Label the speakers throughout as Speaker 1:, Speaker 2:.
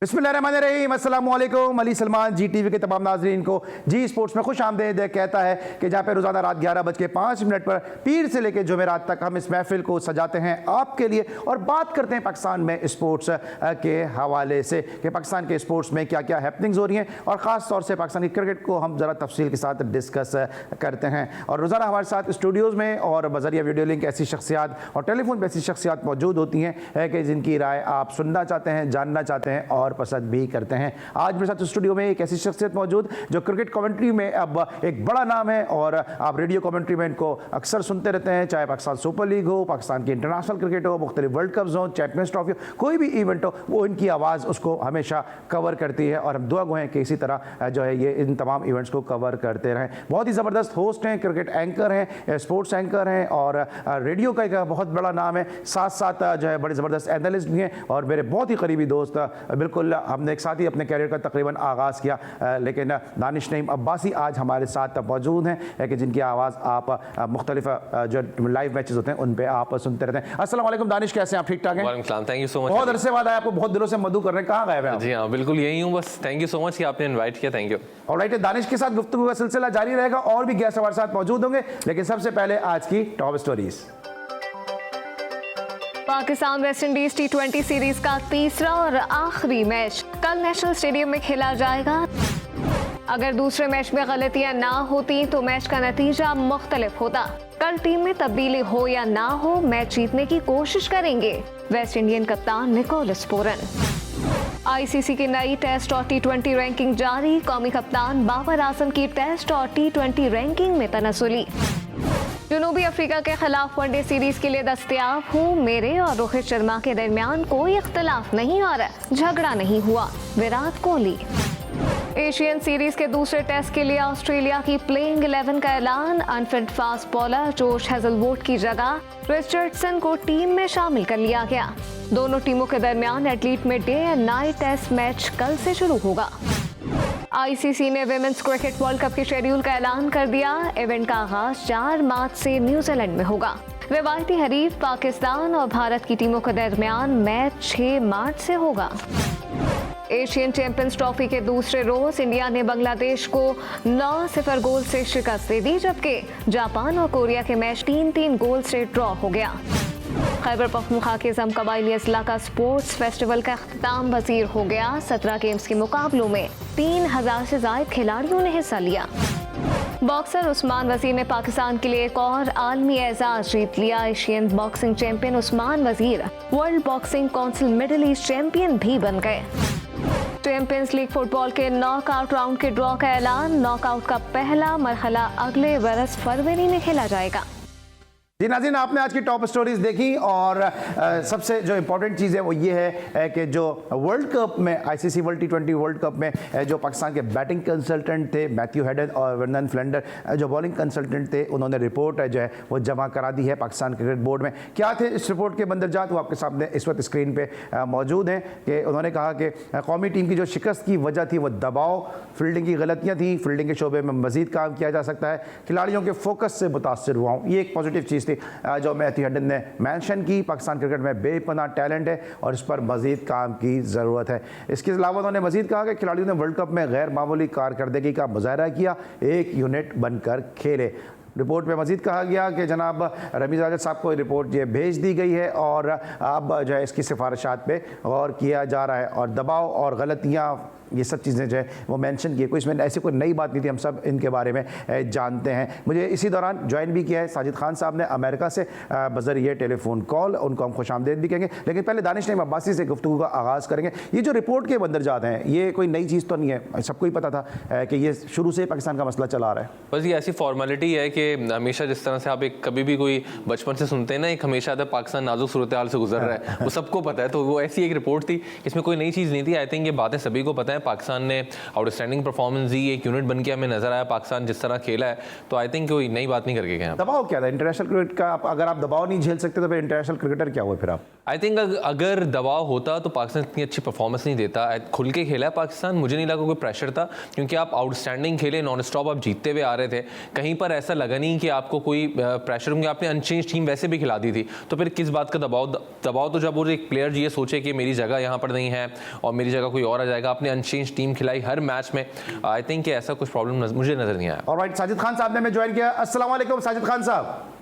Speaker 1: बिस्मिल्लाहिर्रहमानिर्रहीम, अस्सलामुअलैकुम। अली सलमान जी टीवी के तमाम नाजरीन को जी स्पोर्ट्स में खुश आमदीद कहता है कि जहाँ पे रोज़ाना रात 11:05 पर पीर से लेकर जुमेरात तक हम इस महफिल को सजाते हैं आपके लिए और बात करते हैं पाकिस्तान में स्पोर्ट्स के हवाले से कि पाकिस्तान के स्पोर्ट्स में क्या क्या हैपनिंग्स हो रही हैं और ख़ास तौर से पाकिस्तानी क्रिकेट को हम ज़रा तफसील के साथ डिस्कस करते हैं। और रोज़ाना हमारे साथ स्टूडियोज़ में और बज़रिया वीडियो लिंक ऐसी शख्सियात और टेलीफोन पर ऐसी शख्सियात मौजूद होती हैं कि जिनकी राय आप सुनना चाहते हैं, जानना चाहते हैं और पसंद भी करते हैं। आज मेरे साथ स्टूडियो में एक ऐसी शख्सियत मौजूद जो क्रिकेट कमेंट्री में अब एक बड़ा नाम है और आप रेडियो कमेंट्री में इनको अक्सर सुनते रहते हैं, चाहे पाकिस्तान सुपर लीग हो, पाकिस्तान की इंटरनेशनल क्रिकेट हो, मुख्तलिफ वर्ल्ड कप्स हो, चैंपियंस ट्रॉफी हो, कोई भी इवेंट हो, वो इनकी आवाज़ उसको हमेशा कवर करती है और हम दुआ गो हैं कि इसी तरह जो है ये इन तमाम इवेंट्स को कवर करते रहें। बहुत ही ज़बरदस्त होस्ट हैं, क्रिकेट एंकर हैं, स्पोर्ट्स एंकर हैं और रेडियो का एक बहुत बड़ा नाम है, साथ साथ जो है बड़े ज़बरदस्त एनालिस्ट भी हैं और मेरे बहुत ही करीबी दोस्त। बिल्कुल हमने एक साथ ही अपने कैरियर का तकरीबन आगाज़ किया, लेकिन दानिश नईम अब्बासी आज हमारे साथ मौजूद हैं कि जिनकी आवाज़ आप मुख्तलिफ जो लाइव मैचेस होते हैं उन पर आप सुनते रहते हैं। अस्सलाम वालेकुम दानिश, कैसे हैं आप? ठीक ठाक हैं?
Speaker 2: Thank you so much.
Speaker 1: बहुत अरसे बाद आए, आपको बहुत दिनों से मधु कर रहे हैं, कहाँ गए हैं आप?
Speaker 2: जी हाँ, बिल्कुल यही हूँ बस। थैंक यू सो मच कि आपने इनवाइट किया। Thank you.
Speaker 1: ऑलराइट, दानिश के साथ गुफ्तगू का सिलसिला जारी रहेगा और भी गेस्ट हमारे साथ मौजूद होंगे, लेकिन सबसे पहले आज की top stories.
Speaker 3: Pakistan West Indies T20 series का तीसरा और आखिरी मैच कल नेशनल स्टेडियम में खेला जाएगा। अगर दूसरे मैच में गलतियां ना होती तो मैच का नतीजा मुख्तलिफ होता। कल टीम में तब्दीली हो या ना हो, मैच जीतने की कोशिश करेंगे वेस्ट इंडियन कप्तान निकोलस पूरन। ICC की नई टेस्ट और T20 रैंकिंग जारी। कौमी कप्तान बाबर आजम की टेस्ट और T20 रैंकिंग में तनस्सुली। जनूबी अफ्रीका के खिलाफ वनडे सीरीज के लिए दस्तयाब हूँ। मेरे और रोहित शर्मा के दरमियान कोई इख्तलाफ नहीं और झगड़ा नहीं हुआ, विराट कोहली। एशियन सीरीज के दूसरे टेस्ट के लिए ऑस्ट्रेलिया की प्लेइंग 11 का ऐलान। Unfit fast bowler Josh Hazlewood की जगह रिचर्डसन को टीम में शामिल कर लिया गया। दोनों टीमों के दरमियान एटलीट में day and night test match कल से शुरू होगा। ICC ने विमेंस क्रिकेट वर्ल्ड कप के शेड्यूल का ऐलान कर दिया। इवेंट का आगाज 4 मार्च से न्यूजीलैंड में होगा। रिवायती हरीफ पाकिस्तान और भारत की टीमों के दरमियान मैच 6 मार्च से होगा। एशियन चैंपियंस ट्रॉफी के दूसरे रोज इंडिया ने बांग्लादेश को 9-0 गोल से शिकस्त दे दी, जबकि जापान और कोरिया के मैच 3-3 गोल से ड्रॉ हो गया। खैबर पख्तूनख्वा के जम कबायली अजला का स्पोर्ट्स फेस्टिवल का अख्ताम पज़ीर हो गया। 17 गेम्स के मुकाबलों में 3000 से ज़ायद खिलाड़ियों ने हिस्सा लिया। बॉक्सर उस्मान वजीर ने पाकिस्तान के लिए एक और आलमी एजाज जीत लिया। एशियन बॉक्सिंग चैंपियन उस्मान वजीर world boxing council middle east champion भी बन गए। चैंपियंस लीग फुटबॉल के नॉकआउट राउंड के ड्रॉ का ऐलान। नॉकआउट का पहला मरहला अगले बरस फरवरी में खेला जाएगा।
Speaker 1: जी नाज़रीन, आपने आज की टॉप स्टोरीज देखी और सबसे जो इम्पोर्टेंट चीज़ है वो ये है कि जो वर्ल्ड कप में ICC world T20 world cup में जो पाकिस्तान के बैटिंग कंसल्टेंट थे मैथ्यू हेडन और वर्नन फ्लेंडर, जो बॉलिंग कंसल्टेंट थे, उन्होंने रिपोर्ट जो है वो जमा करा दी है पाकिस्तान क्रिकेट बोर्ड में। क्या थे इस रिपोर्ट के मंदरजात, वो आपके सामने इस वक्त स्क्रीन पर मौजूद हैं। कि उन्होंने कहा कि कौमी टीम की जो शिकस्त की वजह थी वो दबाव, फील्डिंग की गलतियाँ थी, फील्डिंग के शोबे में मज़ीद काम किया जा सकता है, खिलाड़ियों के फोकस से मुतासर हुआ हूँ। ये एक पॉजिटिव चीज़ जो मैथ्यू हेडन ने मेंशन की। पाकिस्तान क्रिकेट में बेपनाह टैलेंट है और इस पर मजीद काम की ज़रूरत है। इसके अलावा उन्होंने मजीद कहा कि खिलाड़ियों ने वर्ल्ड कप में गैर मामूली कारकर्दगी का मुजाहरा किया, एक यूनिट बनकर खेले। रिपोर्ट में मजीद कहा गया कि जनाब रमीज़ राजा साहब को रिपोर्ट ये भेज दी गई है और अब जो है इसकी सिफारिशात पे गौर किया जा रहा है और दबाव और गलतियाँ, ये सब चीज़ें जो है वो मेंशन की है। कोई इसमें ऐसी कोई नई बात नहीं थी, हम सब इनके बारे में जानते हैं। मुझे इसी दौरान ज्वाइन भी किया है साजिद खान साहब ने अमेरिका से बज़रिए टेलीफोन कॉल, उनको हम खुशामदीद भी कहेंगे। लेकिन पहले दानिश नईम अब्बासी से गुफ्तगू का आगाज़ करेंगे। ये जो रिपोर्ट के मंदरजात हैं ये कोई नई चीज़ तो नहीं है, सबको ही पता था कि ये शुरू से पाकिस्तान का मसला चला आ रहा है।
Speaker 2: बस ये ऐसी फॉर्मेलिटी है कि हमेशा जिस तरह से आप एक कभी भी कोई बचपन से सुनते हैं ना, एक हमेशा आता है पाकिस्तान नाजुक सूरत हाल से गुजर रहा है, वो सबको पता है। तो वो ऐसी एक रिपोर्ट थी, इसमें कोई नई चीज़ नहीं थी। आई थिंक ये बातें सभी को पता है। पाकिस्तान ने आउटस्टैंडिंग परफॉर्मेंस दी, एक यूनिट बन के हमें नजर आया पाकिस्तान जिस तरह खेला है। तो आई थिंक कोई नई बात नहीं करके गए।
Speaker 1: दबाव क्या था इंटरनेशनल क्रिकेट का? अगर आप दबाव नहीं झेल सकते तो फिर इंटरनेशनल क्रिकेटर क्या हुए फिर आप?
Speaker 2: आई थिंक अगर दबाव होता तो पाकिस्तान इतनी अच्छी परफॉर्मेंस नहीं देता। खुल के खेला है पाकिस्तान, मुझे नहीं लगा कोई प्रेशर था, क्योंकि आप आउटस्टैंडिंग खेले, नॉन स्टॉप आप जीतते हुए आ रहे थे। कहीं पर ऐसा लगा नहीं कि आपको कोई प्रेशर, क्योंकि आपने अनचेंज टीम वैसे भी खिला दी थी, तो फिर किस बात का दबाव तो जब वो एक प्लेयर ये सोचे कि मेरी जगह यहाँ पर नहीं है और मेरी जगह कोई और आ जाएगा। आपने अनचेंज टीम खिलाई हर मैच में, आई थिंक ऐसा कुछ प्रॉब्लम मुझे नजर नहीं आया।
Speaker 1: ऑलराइट, साजिद खान साहब ने हमें ज्वाइन किया। अस्सलाम वालेकुम साजिद खान साहब।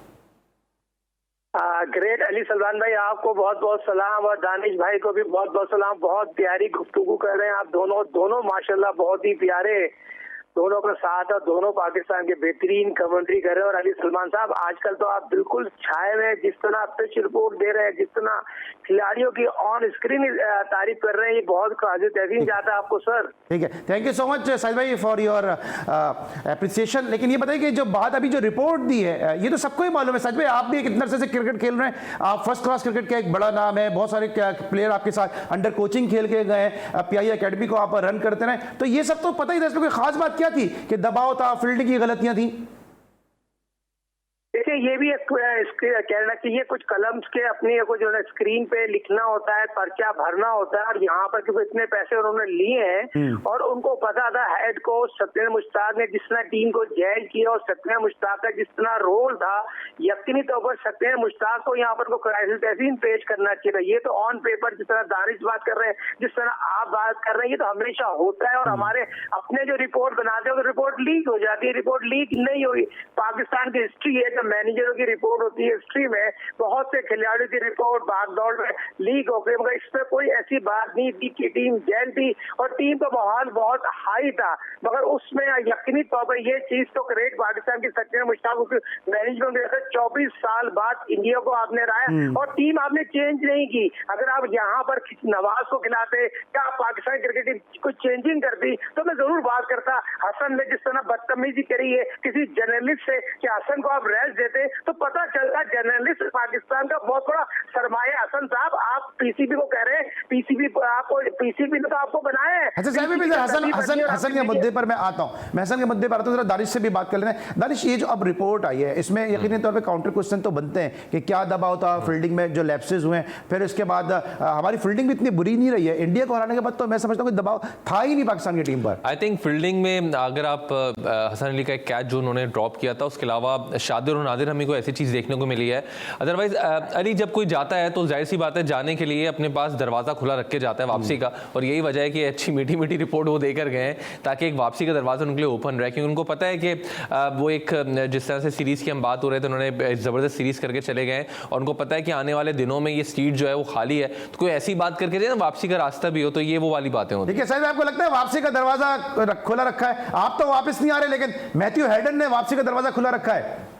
Speaker 4: ग्रेट अली सलमान भाई, आपको बहुत बहुत सलाम, और दानिश भाई को भी बहुत बहुत सलाम। बहुत प्यारी गुफ्तगू कर रहे हैं आप दोनों माशाल्लाह, बहुत ही प्यारे दोनों का साथ और दोनों पाकिस्तान के बेहतरीन कमेंट्री कर रहे हैं। और अली सलमान साहब, आजकल तो आप बिल्कुल छाए हुए हैं, जिस तरह पिच रिपोर्ट दे रहे हैं, जिस तरह खिलाड़ियों की ऑन स्क्रीन तारीफ कर रहे हैं, ये बहुत काबिल तहसीन जाता है आपको सर।
Speaker 1: ठीक है, thank you so much Sajid भाई फॉर योर अप्रिसिएशन। लेकिन ये बताइए कि जो बात अभी जो रिपोर्ट दी है, ये तो सबको ही मालूम है साजिद भाई, आप भी एक इतने अरसे से क्रिकेट खेल रहे हैं, आप फर्स्ट क्लास क्रिकेट का एक बड़ा नाम है, बहुत सारे प्लेयर आपके साथ अंडर कोचिंग खेल के गए, PI अकेडमी को आप रन करते रहे, तो ये सब तो पता ही था। इसमें कोई खास बात क्या थी कि दबाव था, फील्डिंग की गलतियां थी?
Speaker 4: देखिए, ये भी एक कहना चाहिए, कुछ कलम्स के अपनी को जो है स्क्रीन पे लिखना होता है, पर्चा भरना होता है, और यहाँ पर क्योंकि इतने पैसे उन्होंने लिए हैं और उनको पता था हेड कोच सत्येंद्र मुश्ताक ने जिस तरह टीम को जैल किया और सत्येंद्र मुश्ताक का जिस तरह रोल था, यकीनी तौर पर सत्येंद्र मुश्ताक को यहाँ पर क्राइसिस तहसीन पेश करना चाहिए। ये तो ऑन पेपर जिस तरह दानिश बात कर रहे हैं, जिस तरह आप बात कर रहे हैं, ये तो हमेशा होता है। और हमारे अपने जो रिपोर्ट बनाते हैं तो रिपोर्ट लीक हो जाती है, रिपोर्ट लीक नहीं हुई। पाकिस्तान की हिस्ट्री है, जब मैनेजरों की रिपोर्ट होती है हिस्ट्री में, बहुत से खिलाड़ियों की रिपोर्ट भागदौड़ में लीक हो गई, मगर इसमें कोई ऐसी बात नहीं थी कि टीम जैल थी और टीम का माहौल बहुत हाई था। मगर उसमें यकीनी तौर पर ये चीज तो ग्रेट पाकिस्तान की सत्येंद्र मुश्ताक मैनेजमेंट 24 साल बाद इंडिया को आपने राया और टीम आपने चेंज नहीं की। अगर आप यहाँ पर नवाज को खिलाते या पाकिस्तान क्रिकेट टीम को चेंजिंग करती तो मैं जरूर बात करता। हसन ने जिस तरह बदतमीजी करी है किसी जर्नलिस्ट से कि हसन को आप रेस्ट देते तो पता चलता जर्नलिस्ट पाकिस्तान का बहुत बड़ा सरमाया। हसन साहब, आप पीसीबी को कह रहे हैं, पीसीबी ने तो आपको बनाया है।
Speaker 1: अच्छा साहब, हसन के मुद्दे पर मैं आता हूं, मैं हसन के मुद्दे पर आता हूं, जरा दानिश से भी बात कर लेते हैं। दानिश, ये जो अब रिपोर्ट आई है, इसमें यकीनी तौर पे काउंटर क्वेश्चन तो बनते हैं कि क्या दबाव था, फील्डिंग में जो लैप्सेस हुए, फिर उसके बाद हमारी फील्डिंग भी इतनी बुरी नहीं रही है। इंडिया को हराने के बाद तो मैं समझता हूं कि दबाव था ही नहीं पाकिस्तान की टीम पर।
Speaker 2: आई थिंक फील्डिंग में अगर आप हसन अली का एक कैच जो उन्होंने ड्रॉप किया था, उसके अलावा शादिर और नादिर हमें कोई ऐसी चीज़ देखने को मिली है। अदरवाइज अली जब कोई जाता है तो जाहिर सी बात है जाने के लिए अपने पास दरवाज़ा खुला रख के जाता है वापसी का, और यही वजह है कि अच्छी मीठी मीठी रिपोर्ट वो देकर गए हैं ताकि एक वापसी का दरवाज़ा उनके लिए ओपन रहे, क्योंकि उनको पता है कि वो एक जिस तरह से सीरीज़ की हम बात हो रहे थे, उन्होंने ज़बरदस्त सीरीज़ करके चले गए और उनको पता है कि आने वाले दिनों में ये सीट जो है वो खाली है, तो कोई ऐसी बात करके जाए ना वापसी का रास्ता भी हो, तो ये वो वाली बातें होती हैं।
Speaker 1: देखिए साहब, आपको लगता है वापसी का दरवाजा खुला रखा है? आप तो वापस नहीं आ रहे, लेकिन मैथ्यू हेडन ने वापसी का दरवाजा खुला रखा है।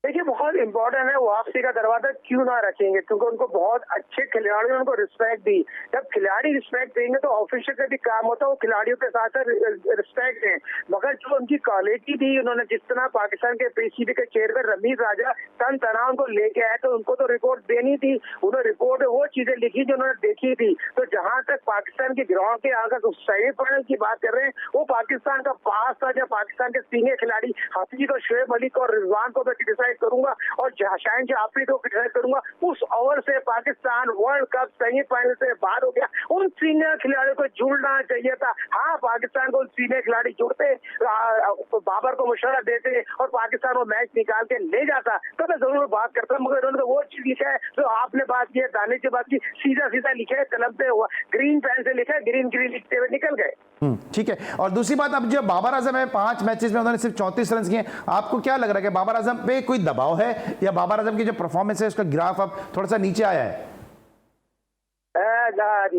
Speaker 4: देखिए, बहुत इंपॉर्टेंट है, वापसी का दरवाजा क्यों ना रखेंगे, क्योंकि उनको बहुत अच्छे खिलाड़ियों ने उनको रिस्पेक्ट दी। जब खिलाड़ी रिस्पेक्ट देंगे तो ऑफिशियल का भी काम होता है वो खिलाड़ियों के साथ रिस्पेक्ट दें। मगर जो उनकी क्वालिटी थी, उन्होंने जिस तरह पाकिस्तान के पीसीबी के चेयरमैन रमीज राजा तन तनाव उनको लेके आए, तो उनको तो रिपोर्ट देनी थी। उन्होंने रिपोर्ट में वो चीजें लिखी जो उन्होंने देखी थी। तो जहां तक पाकिस्तान की ग्राउंड के आगे सेमीफाइनल की बात कर रहे हैं, वो पाकिस्तान का पास था जब पाकिस्तान के सीनियर खिलाड़ी हफीज और शोएब मलिक और रिजवान को मैं क्रिटिसाइज करूंगा और शाहीन आफरीदी को क्रिटिसाइज करूंगा। उस ओवर से पाकिस्तान वर्ल्ड कप सेमीफाइनल से बाहर हो गया। उन सीनियर खिलाड़ियों को जुड़ना चाहिए था। हाँ, पाकिस्तान को सीनियर खिलाड़ी जुड़ते, बाबर को मशवरा देते और पाकिस्तान वो मैच निकाल के ले जाता तो मैं जरूर बात करता, मगर उन्होंने वो चीज लिखा है जो आपने बात की है, दानिश से बात की, सीधा सीधा लिखा है, कलम पे हुआ ग्रीन पेन से लिखा है, ग्रीन ग्रीन लिखते हुए निकल गए।
Speaker 1: ठीक है। और दूसरी बात, अब जो बाबर आजम है 5 मैचेस में उन्होंने सिर्फ 34 रन किए, आपको क्या लग रहा है कि बाबर आजम पे कोई दबाव है या बाबर आजम की जो परफॉर्मेंस है उसका ग्राफ अब थोड़ा सा नीचे आया है?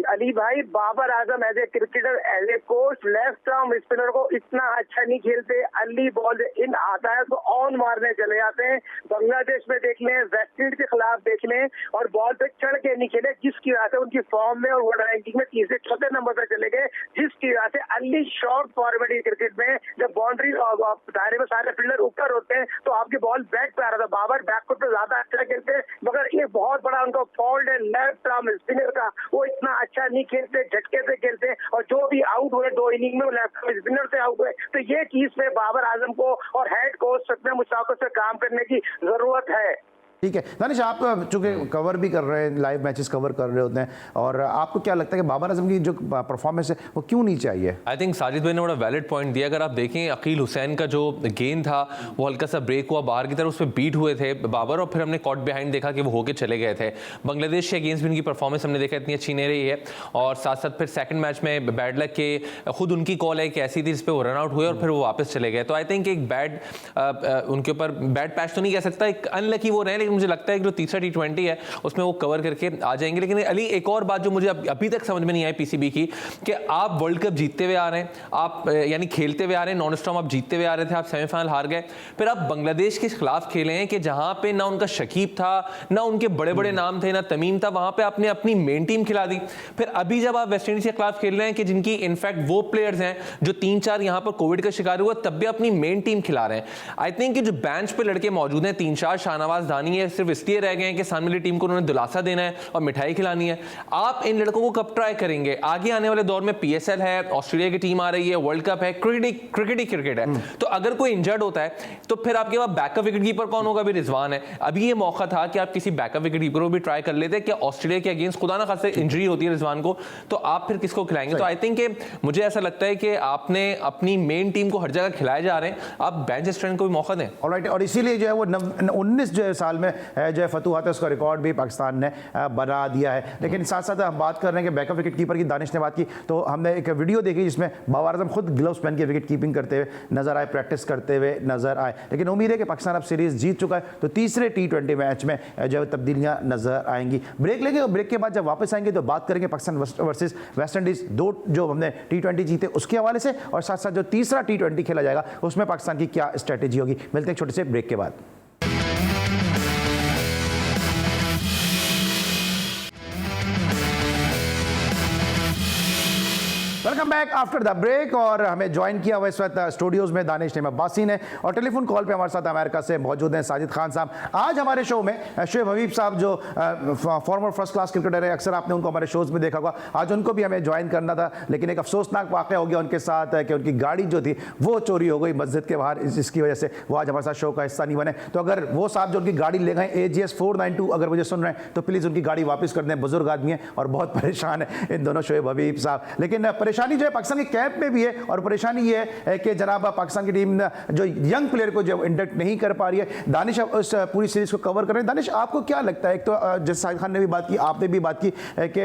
Speaker 4: अली भाई, Babar Azam as a cricketer, as a coach, left arm spinner को इतना अच्छा नहीं खेलते। अर्ली बॉल इन आता है तो ऑन मारने चले जाते हैं। बांग्लादेश में देख लें, वेस्ट इंडीज के खिलाफ देख लें, और बॉल पे चढ़ के नहीं खेले, जिसकी वजह से उनकी फॉर्म में और वर्ल्ड रैंकिंग में 3 से 4 नंबर पर चले गए, जिसकी वजह से अर्ली शॉर्ट फॉर्मेट क्रिकेट में जब बाउंड्री दायरे में सारे फील्डर ऊपर होते हैं तो आपकी बॉल बैक पे आ रहा था। बाबर बैकफुट पे ज्यादा अच्छा खेलते हैं, मगर ये बहुत बड़ा उनका फॉल्ट है लेफ्ट आर्म स्पिनर का। वो इतना अच्छा नहीं खेलते, झटके से खेलते, और जो भी आउट हुए 2 इनिंग में लेफ्ट स्पिनर से आउट हुए। तो ये चीज पे बाबर आजम को और हेड कोच सत्येंद्र मुश्ताक से काम करने की जरूरत है।
Speaker 1: ठीक है दानिश, आप चूंकि कवर भी कर रहे हैं, लाइव मैचेस कवर कर रहे होते हैं, और आपको क्या लगता है कि बाबर आजम की जो परफॉर्मेंस है वो क्यों नहीं चाहिए?
Speaker 2: आई थिंक साजिद भाई ने बड़ा वैलिड पॉइंट दिया। अगर आप देखें अकील हुसैन का जो गेंद था वो हल्का सा ब्रेक हुआ बाहर की तरफ, उस पर बीट हुए थे बाबर, और फिर हमने कॉट बिहाइंड देखा कि वो होके चले गए थे। बांग्लादेश के अगेंस्ट भी उनकी परफॉर्मेंस हमने देखा इतनी अच्छी नहीं रही है, और साथ साथ फिर सेकंड मैच में बैड लक के खुद उनकी कॉल है कि ऐसी थी जिस पे वो रन आउट हुए और फिर वो वापस चले गए। तो आई थिंक एक बैड उनके ऊपर बैड पैच तो नहीं कह सकता, एक अनलकी वो रहे, लेकिन मुझे लगता है कि जो तीसरा T20 है उसमें वो कवर करके आ जाएंगे। लेकिन अली एक और बात जो मुझे अभी तक समझ में नहीं आई पीसीबी की, कि आप वर्ल्ड कप जीतते हुए आ रहे हैं, आप यानी खेलते हुए आ रहे हैं, नॉन स्टॉप आप जीतते हुए आ रहे थे, आप सेमीफाइनल हार गए, फिर आप बांग्लादेश के खिलाफ खेले हैं कि जहां पे ना उनका शकीब था, ना उनके बड़े बड़े नाम थे, ना तमीम था, वहां पे आपने अपनी मेन टीम खिला दी। फिर अभी जब आप वेस्ट इंडीज के खिलाफ खेल रहे हैं कि जिनकी इनफैक्ट वो प्लेयर्स हैं जो 3-4 यहां पर कोविड का शिकार हुआ, तब भी अपनी मेन टीम खिला रहे हैं। आई थिंक कि जो बेंच पे लड़के मौजूद हैं 3-4, शाहनवाज दानी है, सिर्फ इसलिए रह गए हैं कि सामने वाली टीम को उन्होंने दिलासा देना है और मिठाई खिलानी है। आप इन लड़कों को कब ट्राई करेंगे? आगे आने वाले दौर में PSL है, ऑस्ट्रेलिया की टीम आ रही है, वर्ल्ड कप है, क्रिकेट है। तो अगर कोई इंजर्ड होता है तो फिर आपके पास बैकअप विकेट कीपर कौन होगा? भी रिजवान है। अभी ये मौका था कि आप किसी बैकअप विकेट कीपर को भी ट्राई कर लेते कि ऑस्ट्रेलिया के अगेंस्ट खुदा ना खासे इंजरी होती है रिजवान को, तो आप फिर किसको खिलाएंगे? तो आई थिंक मुझे ऐसा लगता है कि आपने अपनी मेन टीम को हर जगह खिलाए जा रहे हैं, आप बेंच स्ट्रेंथ को भी मौका दें।
Speaker 1: ऑलराइट, और इसीलिए जो है वो 19 जो साल में जो है फतूहात है उसका रिकॉर्ड भी पाकिस्तान ने बना दिया है। लेकिन साथ साथ हम बात कर रहे हैं कि बैकअप विकेट कीपर की दानिश ने बात की, तो हमने एक वीडियो देखी जिसमें बाबर आजम खुद ग्लव्स पहन के विकेट कीपिंग करते हुए नजर आए, प्रैक्टिस करते हुए नजर आए। लेकिन उम्मीद है कि पाकिस्तान अब सीरीज जीत चुका है, तो तीसरे T20 मैच में जो है तब्दीलियां नजर आएंगी। ब्रेक लेंगे और ब्रेक के बाद जब वापस आएंगे तो बात करेंगे पाकिस्तान वर्सेस वेस्ट इंडीज, 2 जो हमने T20 जीते उसके हवाले से, और साथ साथ जो तीसरा T20 खेला जाएगा उसमें पाकिस्तान की क्या स्ट्रेटेजी होगी। मिलते हैं एक छोटे से ब्रेक के बाद। Welcome back after the break, और हमें ज्वाइन किया हुआ इस वक्त स्टूडियोज में दानिश नेम अब्बासी ने, और टेलीफोन कॉल पे हमारे साथ अमेरिका से मौजूद हैं साजिद खान साहब। आज हमारे शो में शोएब हबीब साहब जो फॉर्मर फर्स्ट क्लास क्रिकेटर है, अक्सर आपने उनको हमारे शोज में देखा होगा, आज उनको भी हमें ज्वाइन करना था, लेकिन एक अफसोसनाक वाक़या हो गया उनके साथ कि उनकी गाड़ी जो थी वो चोरी हो गई मस्जिद के बाहर, इसकी वजह से वो आज हमारे साथ शो का हिस्सा नहीं बने। तो अगर वो साहब जो उनकी गाड़ी ले गए AGS 492, अगर मुझे सुन रहे हैं तो प्लीज़ उनकी गाड़ी वापस कर दें, बुजुर्ग आदमी है और बहुत परेशान है इन दोनों शोएब हबीब साहब। लेकिन परेशानी जो है पाकिस्तान के कैंप में भी है, और परेशानी ये है कि जनाब पाकिस्तान की टीम जो यंग प्लेयर को जो इंडक्ट नहीं कर पा रही है। दानिश उस पूरी सीरीज को कवर कर रहे हैं। दानिश, आपको क्या लगता है, एक तो जैसे साहिद खान ने भी बात की, आपने भी बात की कि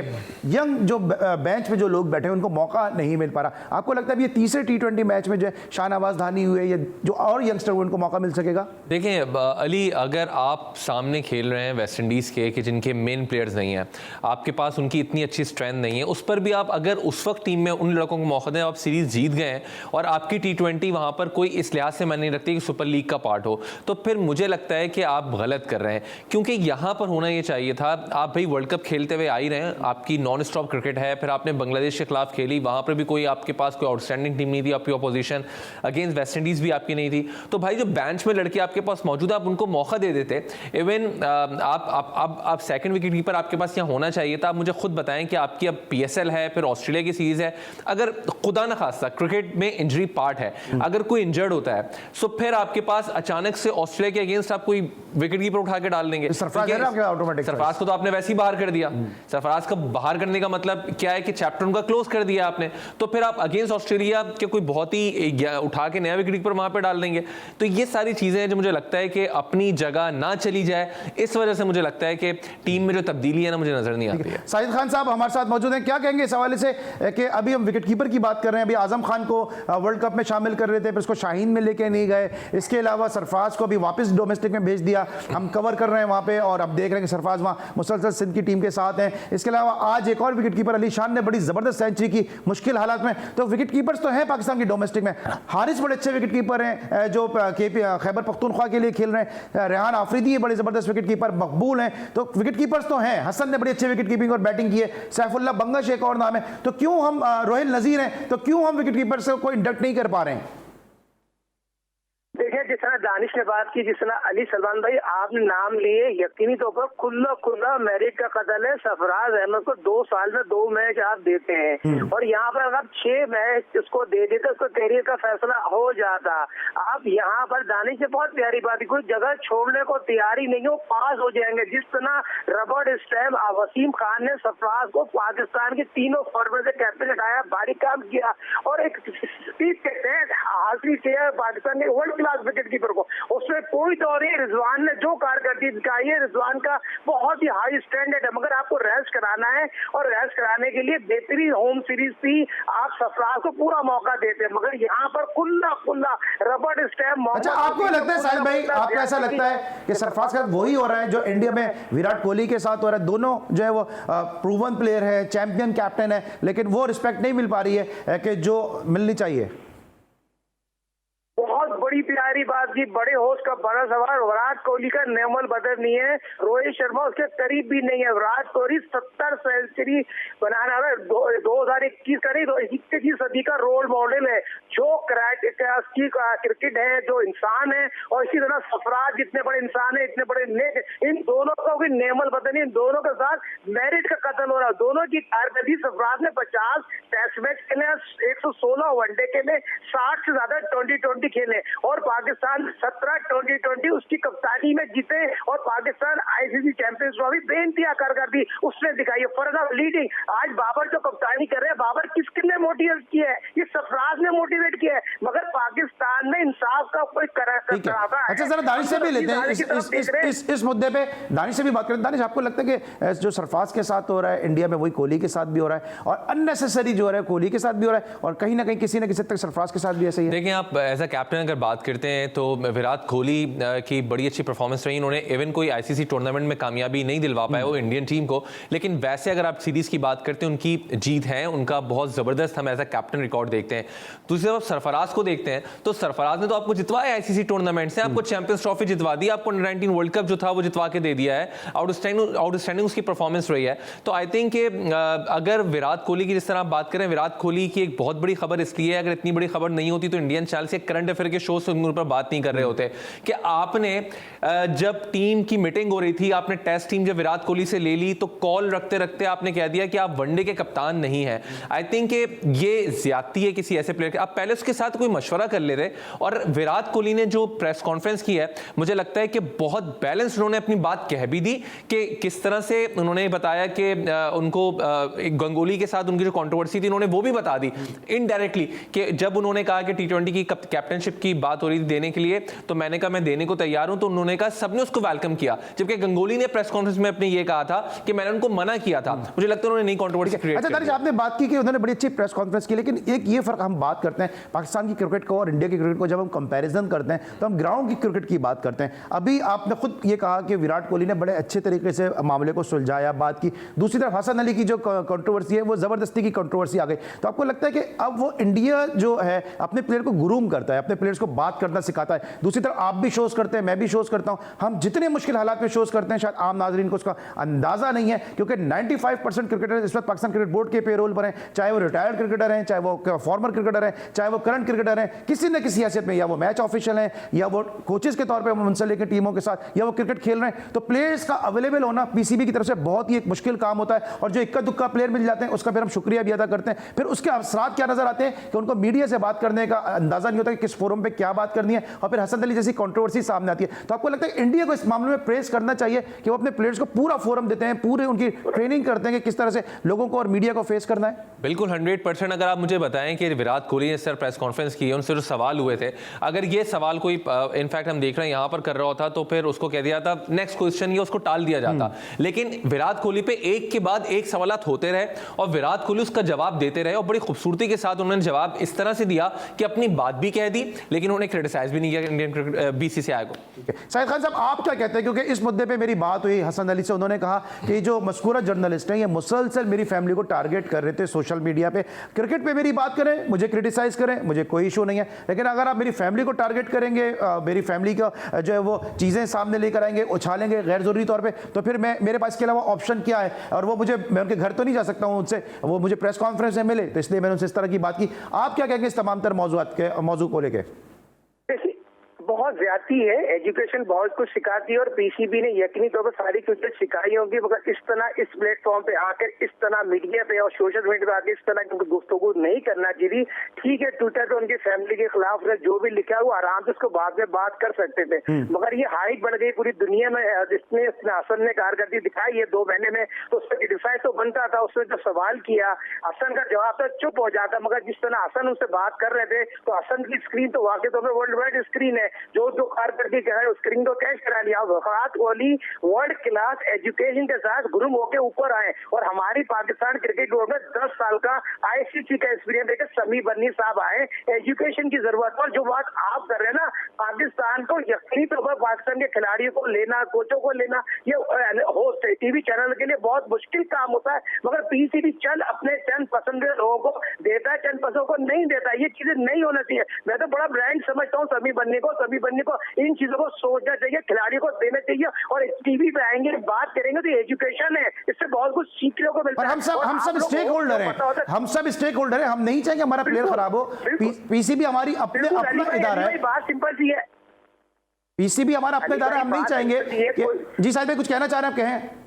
Speaker 1: यंग जो बेंच में जो लोग बैठे हैं उनको मौका नहीं मिल पा रहा, आपको लगता है ये तीसरे T20 मैच में जो शाहनवाज दानी हुए या जो और यंगस्टर उनको मौका मिल सकेगा?
Speaker 2: देखें अली, अगर आप सामने खेल रहे हैं वेस्ट इंडीज़ के कि जिनके मेन प्लेयर्स नहीं हैं, आपके पास उनकी इतनी अच्छी स्ट्रेंथ नहीं है, उस पर भी आप अगर उस वक्त टीम में उन लड़कों को मौका दें, आप सीरीज जीत गए हैं और आपकी T20 वहां पर कोई इस लिहाज से मैंने नहीं रखती कि सुपर लीग का पार्ट हो, तो फिर मुझे लगता है कि आप गलत कर रहे हैं। क्योंकि यहां पर होना ये चाहिए था, आप भाई वर्ल्ड कप खेलते हुए आ ही रहे हैं, आपकी नॉन स्टॉप क्रिकेट है, फिर आपने बांग्लादेश के खिलाफ खेली, वहां पर भी कोई आपके पास कोई आउटस्टैंडिंग टीम नहीं थी, आपकी अपोजिशन अगेंस्ट वेस्ट इंडीज भी आपकी नहीं थी, तो भाई जो बेंच में लड़के आपके पास मौजूद है आप उनको मौका दे देते। इवन आप सेकंड विकेट कीपर आपके पास यहाँ होना चाहिए था। आप मुझे खुद बताएं कि आपकी अब PSL है, फिर ऑस्ट्रेलिया की सीरीज है, अगर खुदा न खास्ता क्रिकेट में इंजरी पार्ट है, अगर कोई इंजर्ड होता है तो फिर आपके पास अचानक से ऑस्ट्रेलिया के अगेंस्ट आप कोई विकेट कीपर उठा के डाल देंगे। सरफराज को तो आपने वैसे ही बाहर कर दिया। सरफराज का बाहर करने का मतलब क्या है कि चैप्टर उनका क्लोज कर दिया आपने, तो फिर आप अगेंस्ट ऑस्ट्रेलिया के कोई बहुत ही उठा के नया विकेट कीपर वहां पे डाल देंगे। तो ये सारी चीजें जो मुझे लगता है कि अपनी जगह ना चली जाए, इस वजह से मुझे लगता है कि टीम में जो तब्दीली है ना मुझे नजर नहीं आती है।
Speaker 1: साजिद खान साहब हमारे साथ मौजूद हैं, क्या कहेंगे इस हवाले से कि अभी हम विकेट कीपर की बात कर रहे हैं, अभी आजम खान को वर्ल्ड कप में शामिल कर रहे थे, फिर उसको शाहीन में लेके नहीं गए, इसके अलावा सरफराज को भी वापस डोमेस्टिक में भेज दिया, हम कवर कर रहे हैं वहां पे और अब देख रहे हैं कि सरफराज वहां मुसलसल सिंध की टीम के साथ हैं। इसके अलावा आज एक और विकेट कीपर अली शान ने बड़ी जबरदस्त सेंचुरी की मुश्किल हालात में। तो विकेट कीपर्स तो हैं पाकिस्तान की डोमेस्टिक में, हारिस बड़े अच्छे विकेट कीपर हैं जो खैबर पख्तूनख्वा के लिए खेल रहे हैं, रेहान आफरीदी बड़े जबरदस्त विकेट कीपर मकबूल हैं, तो विकेट कीपर्स तो हैं। हसन ने बड़ी अच्छी विकेट कीपिंग और बैटिंग की है, सैफुल्लाह बंगश एक और नाम है, तो क्यों हम रोहिल नजीर हैं, तो क्यों हम विकेट कीपर से कोई इंडक्ट नहीं कर पा रहे हैं?
Speaker 4: देखिए जिस तरह दानिश ने बात की, जिस तरह अली सलमान भाई आपने नाम लिए, यकीनी तौर पर खुला मेरिट का कत्ल है। सरफराज अहमद को 2 साल में 2 मैच आप देते हैं और यहाँ पर अगर 6 मैच उसको दे देते उसको कैरियर का फैसला हो जाता। आप यहाँ पर दानिश ने बहुत प्यारी बात की, कोई जगह छोड़ने को तैयारी नहीं हो, पास हो जाएंगे। जिस तरह रॉबर्ट स्टैम, वसीम खान ने सरफराज को पाकिस्तान के तीनों फॉर्मेट से कैप्टन हटाया, भारी काम किया और एक स्पीच के तहत हासिल किया पाकिस्तान के वर्ल्ड क्लास विकेट कीपर को। उसमें कोई दौर नहीं, रिजवान ने जो कारकर्दगी दिखाई है, रिजवान का बहुत ही हाई स्टैंडर्ड है, मगर आपको रेस्ट कराना है और रेस्ट कराने के लिए बेहतरीन होम सीरीज थी, आप सरफराज को पूरा मौका देते हैं, मगर यहाँ पर खुला रॉबर्ट स्टैम।
Speaker 1: अच्छा, आपको लगता है साहिल भाई, आपको ऐसा लगता है कि सरफराज का वही हो रहा है जो इंडिया में विराट कोहली के साथ हो रहा है? दोनों जो है वो प्रूवन प्लेयर है, चैंपियन कैप्टन है, लेकिन वो रिस्पेक्ट नहीं मिल पा रही है कि जो मिलनी चाहिए।
Speaker 4: बहुत बड़ी प्यारी बात की, बड़े होश का बड़ा सवाल। विराट कोहली का नेमल बदल नहीं है, रोहित शर्मा उसके करीब भी नहीं है। विराट कोहली 70 सेंचुरी बनाना है, 2021 करीब 21वीं सदी का रोल मॉडल है। जो क्रिकेट है, जो इंसान है, और इसी तरह सरफराज जितने बड़े इंसान है, इतने बड़े नेक, इन दोनों का भी नेमल बदल नहीं, इन दोनों के साथ मेरिट का कत्ल हो रहा है। दोनों की कारकर्दगी, सरफराज ने 50 टेस्ट मैच खेले, 116 वनडे खेले, 60 से ज्यादा T20 खेले और पाकिस्तान 17 T20 उसकी कप्तानी में जीते और पाकिस्तान आईसीसी चैंपियंस ट्रॉफी बेइंतहा कारकर्दगी उसने दिखाई है। फर्दर लीडिंग, आज बाबर जो कप्तानी कर रहे हैं, बाबर किसने मोटिवेट किया है? ये सरफराज ने मोटिवेट किया है, मगर पाकिस्तान में इंसाफ का कोई
Speaker 1: अच्छा, जरा दानिश से भी लेते हैं इस मुद्दे पे, दानिश से भी बात करें। दानिश, आपको लगता है कि जो सरफराज के साथ हो रहा है इंडिया में, वही कोहली के साथ भी हो रहा है और अननेसेसरी जो हो रहा है कोहली के साथ भी हो रहा है और कहीं ना कहीं किसी न किसी तक सरफराज के साथ भी ऐसा ही है?
Speaker 2: देखिए, आप एज अ कैप्टन अगर बात करते हैं तो विराट कोहली की बड़ी अच्छी परफॉर्मेंस रही। उन्होंने इवन कोई आईसीसी टूर्नामेंट में कामयाबी नहीं दिलवा पाए वो इंडियन टीम को, लेकिन वैसे अगर आप सीरीज की बात करते हैं, उनकी जीत है, उनका बहुत जबरदस्त हम एज अ कैप्टन रिकॉर्ड देखते हैं। दूसरी तरफ सरफराज को देखते हैं तो सरफराज ने तो आपको जितवाया आईसीसी टूर्नामेंट से, आपको चैंपियंस ट्रॉफी जितवा दी, आपको 19 वर्ल्ड कप जो था वो जितवा के दे दिया है। आउटस्टैंडिंग उसकी परफॉर्मेंस रही है। तो आई थिंक अगर विराट कोहली की जिस तरह आप बात करें, विराट कोहली की एक बहुत बड़ी खबर इसलिए है, अगर इतनी बड़ी खबर नहीं होती तो इंडियन चैनल से करंट अफेयर के शो से उन पर बात नहीं कर रहे होते कि आपने जब टीम की मीटिंग हो रही थी, आपने टेस्ट टीम जब विराट कोहली से ले ली तो कॉल रखते रखते आपने कह दिया कि आप वनडे के कप्तान नहीं हैं। आई थिंक ये ज्यादती है किसी ऐसे प्लेयर के। आप पहले उसके साथ कोई मशवरा कर लेते। और विराट कोहली ने जो प्रेस कॉन्फ्रेंस की है, मुझे लगता है कि बहुत बैलेंस उन्होंने अपनी बात कह भी दी कि किस तरह से उन्होंने बताया कि उनको गंगोली के साथ उनकी जो कंट्रोवर्सी थी उन्होंने वो भी बता दी इनडायरेक्टली, कि जब उन्होंने कहा कि T20 की कैप्टनशिप की बात हो रही थी देने के लिए, तो मैंने कहा मैं देने को तैयार हूं, तो उन्होंने कहा, सबने उसको वेलकम किया। जबकि गंगोली ने प्रेस कॉन्फ्रेंस में अपने ये कहा था कि मैंने उनको मना किया था। मुझे लगता है उन्होंने नई कंट्रोवर्सी क्रिएट की।
Speaker 1: अच्छा दानिश, आपने बात की कि उन्होंने बड़ी अच्छी प्रेस कॉन्फ्रेंस की, लेकिन एक ये फर्क हम बात करते हैं पाकिस्तान की क्रिकेट को और इंडिया की क्रिकेट को, जब हम कंपैरिजन करते हैं तो हम ग्राउंड की क्रिकेट की बात करते हैं। अभी आपने खुद ये कहा कि विराट कोहली ने बड़े अच्छे तरीके से मामले को सुलझाया, बात की। दूसरी तरफ हसन अली की जो कंट्रोवर्सी है वो जबरदस्ती की कंट्रोवर्सी आ गई। तो आपको लगता है कि अब वो इंडिया जो है अपने प्लेयर को गुरूम करता है, अपने प्लेयर्स को बात करना सिखाता है? दूसरी तरफ आप भी शोज करते हैं, मैं भी शोज करता हूं, हम जितने मुश्किल हालात में शोज करते हैं शायद आम नाजरीन को उसका अंदाजा नहीं है, क्योंकि 95% क्रिकेटर इस वक्त पाकिस्तान क्रिकेट बोर्ड के पेरोल पर हैं, चाहे वो रिटायर्ड क्रिकेटर हैं, चाहे वो फॉर्मर क्रिकेटर हैं, चाहे वो करंट क्रिकेटर हैं, किसी न किसी हैसियत में, या वो मैच ऑफिशियल हैं, या वो कोचेस के तौर पर मुंसलिक टीमों के साथ, या वो क्रिकेट खेल रहे हैं। तो प्लेयर्स का अवेलेबल होना पीसीबी की तरफ से बहुत ही एक मुश्किल काम होता है, और जो इक्का दुक्का प्लेयर मिल जाते हैं उसका फिर हम शुक्रिया भी अदा करते हैं। फिर उसके असरात क्या नजर आते हैं कि उनको मीडिया से बात करने का अंदाजा नहीं होता कि किस फोरम पे क्या बात करनी है, और फिर हसन अली जैसी कंट्रोवर्सी सामने आती है। तो आपको लगता है इंडिया को इस मामले में प्रेस करना चाहिए कि वो अपने प्लेयर्स को पूरा फोरम देते हैं, पूरे उनकी ट्रेनिंग करते हैं कि किस तरह से लोगों को और मीडिया को फेस करना है?
Speaker 2: बिल्कुल 100%। अगर आप मुझे बताएं कि विराट कोहली ने सर प्रेस कॉन्फ्रेंस की है, उनसे जो सवाल हुए थे, अगर ये सवाल कोई इनफैक्ट हम देख रहे हैं यहाँ पर कर रहा होता तो फिर उसको कह दिया था नेक्स्ट क्वेश्चन, ये उसको टाल दिया जाता। लेकिन विराट कोहली पे एक के बाद एक सवालात होते रहे और विराट कोहली उसका जवाब देते रहे, और बड़ी खूबसूरती के साथ उन्होंने जवाब इस तरह से दिया कि अपनी बात भी कह दी, लेकिन उन्होंने क्रिटिसाइज भी नहीं किया इंडियन बीसीसीआई को।
Speaker 1: शाहिद खान साहब, आप क्या कहते हैं? क्योंकि इस मुद्दे पे मेरी बात हुई हसन अली से, उन्होंने कहा कि जो मस्कूरा जर्नलिस्ट हैं ये मुसलसल मेरी फैमिली को टारगेट कर रहे थे सोशल मीडिया पे। क्रिकेट पे मेरी बात करें, मुझे क्रिटिसाइज करें, मुझे कोई इशू नहीं है, लेकिन अगर आप मेरी फैमिली को टारगेट करेंगे, मेरी फैमिली का जो है वो चीज़ें सामने लेकर आएंगे, उछालेंगे गैर जरूरी तौर पर, तो फिर मेरे पास के अलावा ऑप्शन क्या है? और वो मैं उनके घर तो नहीं जा सकता हूँ उनसे, वो मुझे प्रेस कॉन्फ्रेंस में मिले, तो इसलिए मैंने उनसे इस तरह की बात की। आप क्या कहेंगे इस तमाम तर मौजू को लेकर?
Speaker 4: बहुत ज्यादा है, एजुकेशन बहुत कुछ सिखाती है और पीसीबी ने यकीनी तौर पर सारी चीजें सिखाई होंगी, मगर इस तरह इस प्लेटफॉर्म पे आकर इस तरह मीडिया पे और सोशल मीडिया पे आकर इस तरह की गुफ्तगू नहीं करना चाहिए। ठीक है, ट्विटर पे उनकी फैमिली के खिलाफ जो भी लिखा है वो आराम से उसको बाद में बात कर सकते थे, मगर ये हाइट बढ़ गई पूरी दुनिया में। जिसने हसन ने कारकर्दगी दिखाई है 2 महीने में, तो उसका क्रिटिसाइज तो बनता था। उसने जो सवाल किया हसन का जवाब तो चुप हो जाता, मगर जिस तरह हसन उससे बात कर रहे थे तो हसन की स्क्रीन तो वाकई तौर पर वर्ल्ड वाइड स्क्रीन है, जो कारकर्दगी कह रहे हैं स्क्रीन को कैच करा लिया। Virat Kohli world class education के साथ गुरुम होके ऊपर आए और हमारी पाकिस्तान क्रिकेट बोर्ड में 10 साल का आईसीसी का एक्सपीरियंस देकर समी बन्नी साहब आए। एजुकेशन की जरूरत पर जो बात आप कर रहे हैं ना, पाकिस्तान को यकीनी तौर पर पाकिस्तान के खिलाड़ियों को लेना, कोचों को लेना, ये होस्ट है टीवी चैनल के लिए बहुत मुश्किल काम होता है, मगर पीसीबी चंद अपने चंद पसंदीदा लोगों को देता है, चंद पसंदों को नहीं देता। ये चीजें नहीं होना चाहिए। मैं तो बड़ा ब्रांड समझता हूँ समी बन्नी को इन चीजों को सोचना चाहिए, खिलाड़ियों को देना चाहिए। और टीवी पे आएंगे बात करेंगे तो एजुकेशन है, इससे बहुत कुछ सीखने को मिलता है।
Speaker 1: हम सब स्टेक होल्डर हैं, हम सब स्टेक होल्डर हैं। हम नहीं चाहेंगे हमारा प्लेयर खराब हो। पीसीबी हमारी अपना इदारा है,
Speaker 4: बात सिंपल सी है।
Speaker 1: पीसीबी हमारा अपना इदारा है, हम नहीं चाहेंगे जी साहिब कुछ कहना चाह रहे हैं, आप कहें।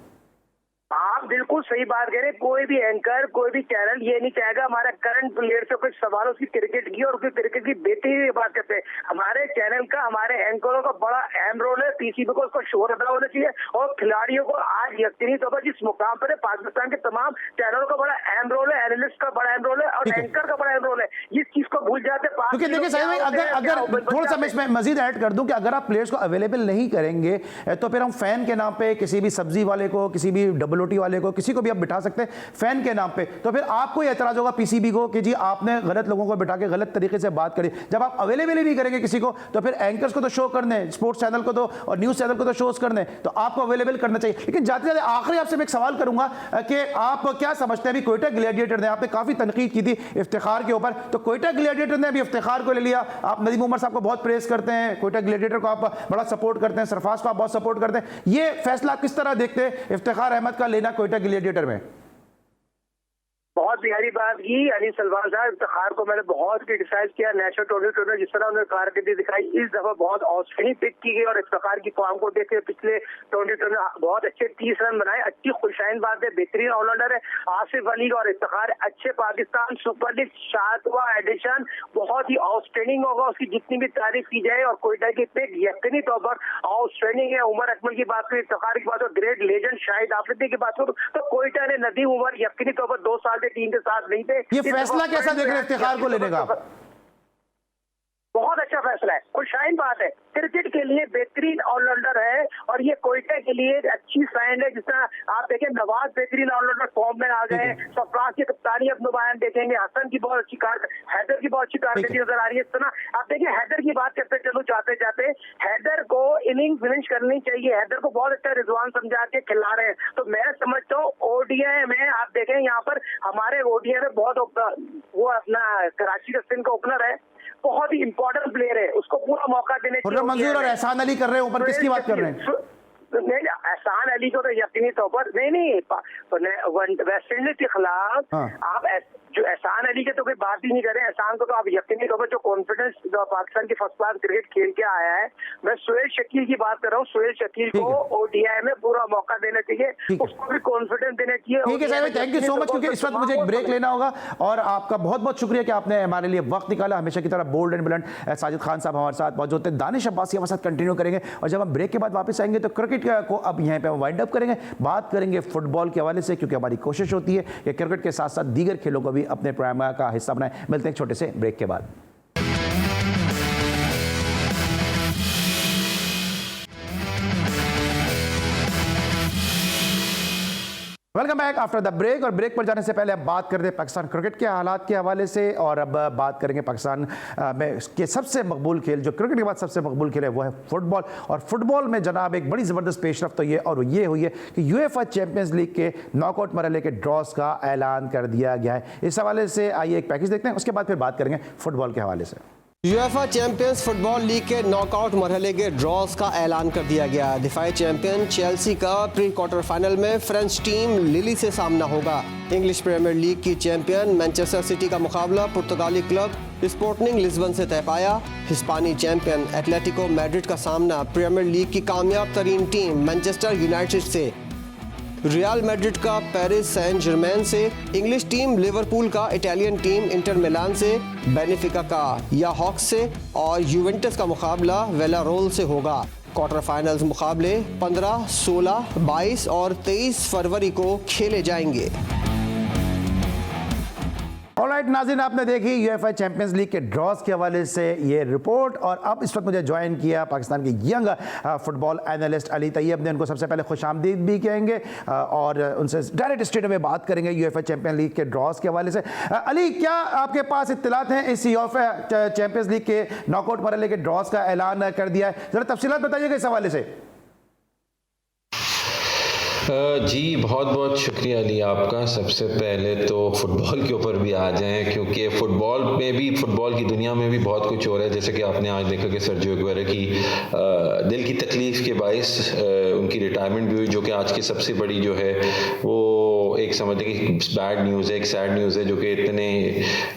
Speaker 4: आप बिल्कुल सही बात कह रहे हैं। कोई भी एंकर, कोई भी चैनल ये नहीं चाहेगा हमारा करंट प्लेयर से कुछ सवाल उसकी क्रिकेट की और उसकी क्रिकेट की बेहतरी की बात करते हैं। हमारे चैनल का, हमारे एंकरों का बड़ा अहम रोल है। पीसीबी को उसको शोर अदा होना चाहिए और खिलाड़ियों को आज यकीनी तौर पर जिस मुकाम पर है पाकिस्तान के तमाम चैनलों का बड़ा अहम रोल है, एनालिस्ट का बड़ा अहम रोल है और एंकर का बड़ा अहम रोल है। इस चीज को भूल जाते हैं।
Speaker 1: क्योंकि देखिए साहिब अगर थोड़ा सा मैं मजीद ऐड कर दूं कि अगर आप प्लेयर्स को अवेलेबल नहीं करेंगे तो फिर हम फैन के नाम पे किसी भी सब्जी वाले को, किसी भी डब्ल्यूटी वाले को, किसी को भी आप बिठा सकते हैं फैन के नाम पे, तो फिर आपको एतराज होगा पीसीबी को कि जी आपने गलत लोगों को बिठा के गलत तरीके से बात करी। जब आप अवेलेबल ही नहीं करेंगे किसी को तो फिर एंकर्स को तो शो करने, स्पोर्ट्स चैनल को तो और न्यूज चैनल को तो शोज करने, तो आपको अवेलेबल करना चाहिए। लेकिन जाते जाते आखिरी आपसे मैं एक सवाल करूंगा कि आप क्या समझते हैं, अभी कोयटा ग्लैडिएटर ने, आपने काफी तनकीद की थी इफ्तिखार के ऊपर, तो कोयटा ग्लैडिएटर ने अभी इफ्तिखार को ले लिया। आप नदीम उमर साहब को बहुत प्रेस करते हैं, कोयटा ग्लैडिएटर को आप बड़ा सपोर्ट करते हैं, सरफराज को आप बहुत सपोर्ट करते हैं, ये फैसला आप किस तरह देखते हैं इफ्तिखार अहमद का लेना कोयटा ग्लैडिएटर में?
Speaker 4: बहुत प्यारी बात की अली सलमान साहब। इफ्तिखार को मैंने बहुत क्रिटिसाइज किया नेशनल टूर्नामेंट में, जिस तरह उन्होंने कारकर्दगी दिखाई इस दफा बहुत औसनी पिक की गई और इफ्तिखार की फॉर्म को देख के पिछले टूर्नामेंट में बहुत अच्छे 30 रन बनाए। अच्छी खुशाइन बात है, बेहतरीन ऑलराउंडर है आसिफ अली और इफ्तिखार अच्छे। पाकिस्तान सुपर लीग 7वां एडिशन बहुत ही आउटस्टैंडिंग होगा, उसकी जितनी भी तारीफ की जाए। और कोयटा की पिक यकीनी तौर पर आउटस्टैंडिंग है। उमर अकमल की बात करें, इफ्तिखार की बात हो, ग्रेट लेजेंड शाहिद आफरीदी की बात करूं तो कोयटा ने नदीम उमर यकीनी तौर पर 2 साल टीम के साथ नहीं थे।
Speaker 1: ये फैसला कैसा देख रहे हैं इफ्तिखार को लेने का?
Speaker 4: बहुत अच्छा फैसला है, खुशाइन बात है। क्रिकेट के लिए बेहतरीन ऑलराउंडर है और ये कोयटा के लिए अच्छी साइन है। जिस तरह आप देखें नवाज बेहतरीन ऑलराउंडर फॉर्म में आ गए, सरफराज की कप्तानी अब नुमायान देखेंगे, हसन की बहुत अच्छी हैदर की बहुत अच्छी कारकर्दगी नजर आ रही है। इस तरह आप देखिए हैदर की बात करते चलो जाते जाते, हैदर को इनिंग फिनिश करनी चाहिए। हैदर को बहुत अच्छा रिजवान समझा के खिला रहे हैं, तो मैं समझता हूँ ओडीआई में आप देखें यहाँ पर हमारे ओडीआई में बहुत वो अपना कराची का स्पिन का ओपनर है, बहुत ही इंपॉर्टेंट प्लेयर है, उसको पूरा मौका देने चाहिए।
Speaker 1: मंजूर और एहसान अली कर रहे हैं ऊपर, किसकी बात कर रहे हैं?
Speaker 4: नहीं, एहसान अली को तो यकीनी तौर पर नहीं वेस्ट इंडीज के खिलाफ आप जो एहसान अली के तो कोई बात ही नहीं करें। एहसान को तो आप यकीनी तौर पर जो कॉन्फिडेंस पाकिस्तान की फर्स्ट क्लास क्रिकेट खेल के आया है, मैं सुहेल शकील की बात कर रहा हूँ। सुहेल शकील को ओडीआई में पूरा मौका देना चाहिए, उसको भी कॉन्फिडेंस देना चाहिए।
Speaker 1: ठीक है साहब, थैंक यू सो मच, क्योंकि इस वक्त मुझे एक ब्रेक लेना होगा और आपका बहुत बहुत शुक्रिया कि आपने हमारे लिए वक्त निकाला। हमेशा की तरह bold and blunt Sajid Khan साहब हमारे साथ मौजूद थे, दानिश अब्बासी हमारे साथ कंटिन्यू करेंगे और जब हम ब्रेक के बाद वापस आएंगे तो क्रिकेट को अब यहाँ पे हम वाइंड अप करेंगे, बात करेंगे फुटबॉल के हवाले से, क्योंकि हमारी कोशिश होती है कि क्रिकेट के साथ साथ दीगर खेलों को भी अपने प्रोग्राम का हिस्सा बनाएं। मिलते हैं एक छोटे से ब्रेक के बाद। Welcome back after the break. और ब्रेक पर जाने से पहले अब बात करते हैं पाकिस्तान क्रिकेट के हालात के हवाले से, और अब बात करेंगे पाकिस्तान में के सबसे मकबूल खेल, जो क्रिकेट के बाद सबसे मकबूल खेल है वो है फुटबॉल। और फुटबॉल में जनाब एक बड़ी ज़बरदस्त पेशरफ्त तो ये और ये हुई है कि यूएफए चैंपियंस लीग के नॉकआउट मरहले के ड्रॉज का ऐलान कर दिया गया है। इस हवाले से आइए एक पैकेज देखते हैं, उसके बाद फिर बात करेंगे फुटबॉल के हवाले से।
Speaker 5: यूएफए चैंपियंस फुटबॉल लीग के नॉकआउट मरहले के ड्रॉज का ऐलान कर दिया गया। दिफाई चैंपियन चेल्सी का प्री क्वार्टर फाइनल में फ्रेंच टीम लिली से सामना होगा। इंग्लिश प्रीमियर लीग की चैंपियन मैनचेस्टर सिटी का मुकाबला पुर्तगाली क्लब स्पोर्टिंग लिस्बन से तय पाया। हिस्पानी चैंपियन एटलेटिको मैड्रिड का सामना प्रीमियर लीग की कामयाब तरीन टीम मैनचेस्टर यूनाइटेड से, रियल मैड्रिड का पेरिस सेंट जर्मेन से, इंग्लिश टीम लिवरपूल का इटालियन टीम इंटर मिलान से, बेनिफिका का या हॉक्स से और यूवेंटस का मुकाबला वेलारोल से होगा। क्वार्टर फाइनल्स मुकाबले 15, 16, 22 और 23 फरवरी को खेले जाएंगे।
Speaker 1: ऑलराइट नाज़रीन, आपने देखी यूएफए चैंपियंस लीग के ड्रॉज के हवाले से ये रिपोर्ट, और अब इस वक्त मुझे ज्वाइन किया पाकिस्तान के young football analyst Ali Tayyab ने। उनको सबसे पहले खुशामदीद भी कहेंगे और उनसे डायरेक्ट स्टेडियम में बात करेंगे यूएफए चैंपियंस लीग के ड्रॉज के हवाले से। अली, क्या आपके पास इत्तलात हैं इस यूएफए चैंपियंस लीग के नॉकआउट मरहले के ड्रॉज का ऐलान कर दिया है? ज़रा तफसीलात बताइएगा इस हवाले से।
Speaker 6: जी बहुत बहुत शुक्रिया अली आपका। सबसे पहले तो फुटबॉल के ऊपर भी आ जाएं, क्योंकि फुटबॉल में भी, फुटबॉल की दुनिया में भी बहुत कुछ हो रहा है। जैसे कि आपने आज देखा कि सर्जियो अग्युएरो की दिल की तकलीफ़ के बाइस उनकी रिटायरमेंट भी हुई, जो कि आज की सबसे बड़ी जो है वो एक समझ लें कि बैड न्यूज़ है, एक सैड न्यूज़ है, जो कि इतने